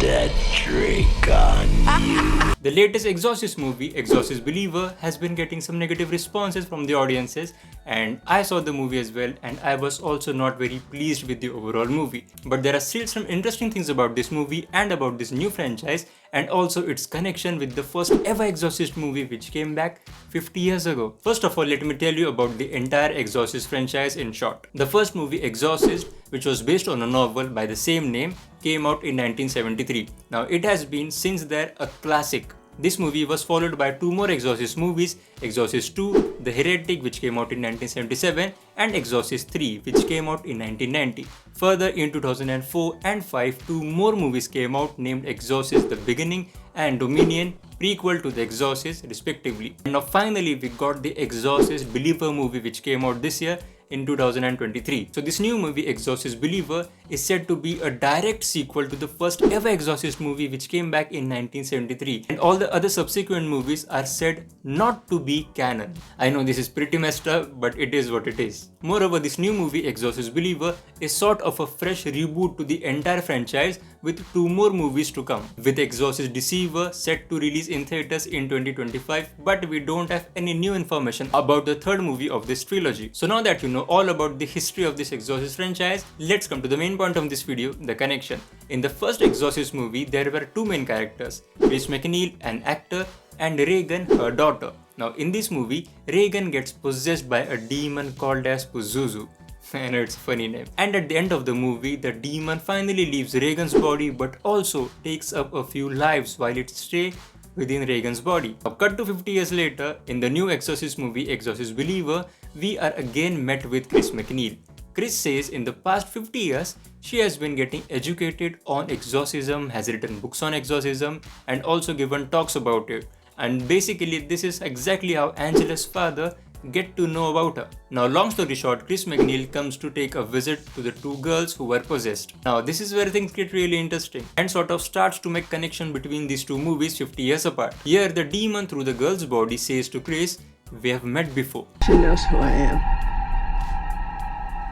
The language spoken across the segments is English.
that trick on you. The latest Exorcist movie, Exorcist Believer, has been getting some negative responses from the audiences, and I saw the movie as well, and I was also not very pleased with the overall movie. But there are still some interesting things about this movie and about this new franchise, and also its connection with the first ever Exorcist movie which came back 50 years ago. First of all, let me tell you about the entire Exorcist franchise in short. The first movie, Exorcist, which was based on a novel by the same name, came out in 1973. Now it has been since then a classic. This movie was followed by two more Exorcist movies, Exorcist II, The Heretic, which came out in 1977, and Exorcist III, which came out in 1990. Further, in 2004 and 5, two more movies came out named Exorcist The Beginning and Dominion, prequel to The Exorcist respectively. And now finally we got the Exorcist Believer movie which came out this year in 2023. So this new movie, Exorcist Believer, is said to be a direct sequel to the first ever Exorcist movie which came back in 1973, and all the other subsequent movies are said not to be canon. I know this is pretty messed up, but it is what it is. Moreover, this new movie, Exorcist Believer, is sort of a fresh reboot to the entire franchise with two more movies to come, with Exorcist Deceiver set to release in theaters in 2025, but we don't have any new information about the third movie of this trilogy. So now that you know all about the history of this Exorcist franchise, let's come to the main point of this video, the connection. In the first Exorcist movie, there were two main characters, Chris McNeil, an actor, and Regan, her daughter. Now in this movie, Regan gets possessed by a demon called as Pazuzu. I know it's a funny name. And at the end of the movie, the demon finally leaves Regan's body but also takes up a few lives while it stays within Regan's body. Now cut to 50 years later, in the new Exorcist movie, Exorcist Believer, we are again met with Chris McNeil. Chris says in the past 50 years, she has been getting educated on exorcism, has written books on exorcism, and also given talks about it. And basically this is exactly how Angela's father get to know about her. Now long story short, Chris McNeil comes to take a visit to the two girls who were possessed. Now this is where things get really interesting and sort of starts to make connection between these two movies 50 years apart. Here the demon through the girl's body says to Chris, "We have met before." She knows who I am.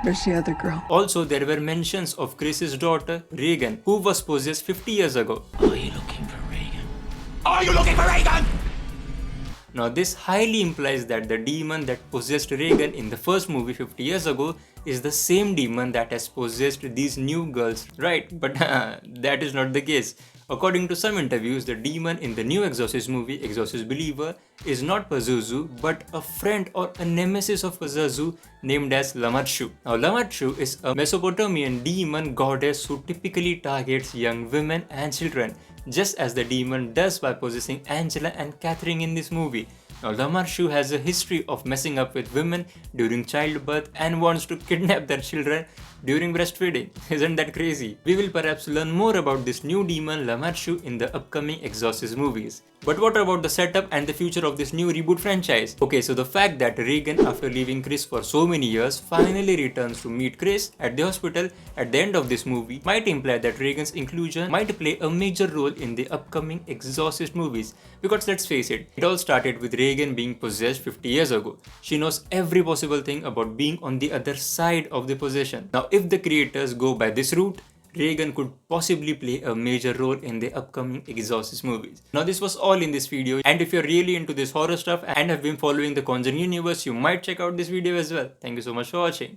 Where's the other girl? Also, there were mentions of Chris's daughter, Regan, who was possessed 50 years ago. Are you looking for Regan? Are you looking for Regan? Now this highly implies that the demon that possessed Regan in the first movie 50 years ago is the same demon that has possessed these new girls, right? But that is not the case. According to some interviews, the demon in the new Exorcist movie, Exorcist Believer, is not Pazuzu, but a friend or a nemesis of Pazuzu named as Lamashu. Now Lamashu is a Mesopotamian demon goddess who typically targets young women and children, just as the demon does by possessing Angela and Catherine in this movie. Now Lamashu has a history of messing up with women during childbirth and wants to kidnap their children during breastfeeding. Isn't that crazy? We will perhaps learn more about this new demon Lamashu in the upcoming Exorcist movies. But what about the setup and the future of this new reboot franchise? Okay, so the fact that Regan, after leaving Chris for so many years, finally returns to meet Chris at the hospital at the end of this movie might imply that Regan's inclusion might play a major role in the upcoming Exorcist movies. Because let's face it all started with Regan being possessed 50 years ago. She knows every possible thing about being on the other side of the possession. Now if the creators go by this route, Regan could possibly play a major role in the upcoming Exorcist movies. Now this was all in this video, and if you're really into this horror stuff and have been following the Conjuring universe, you might check out this video as well. Thank you so much for watching.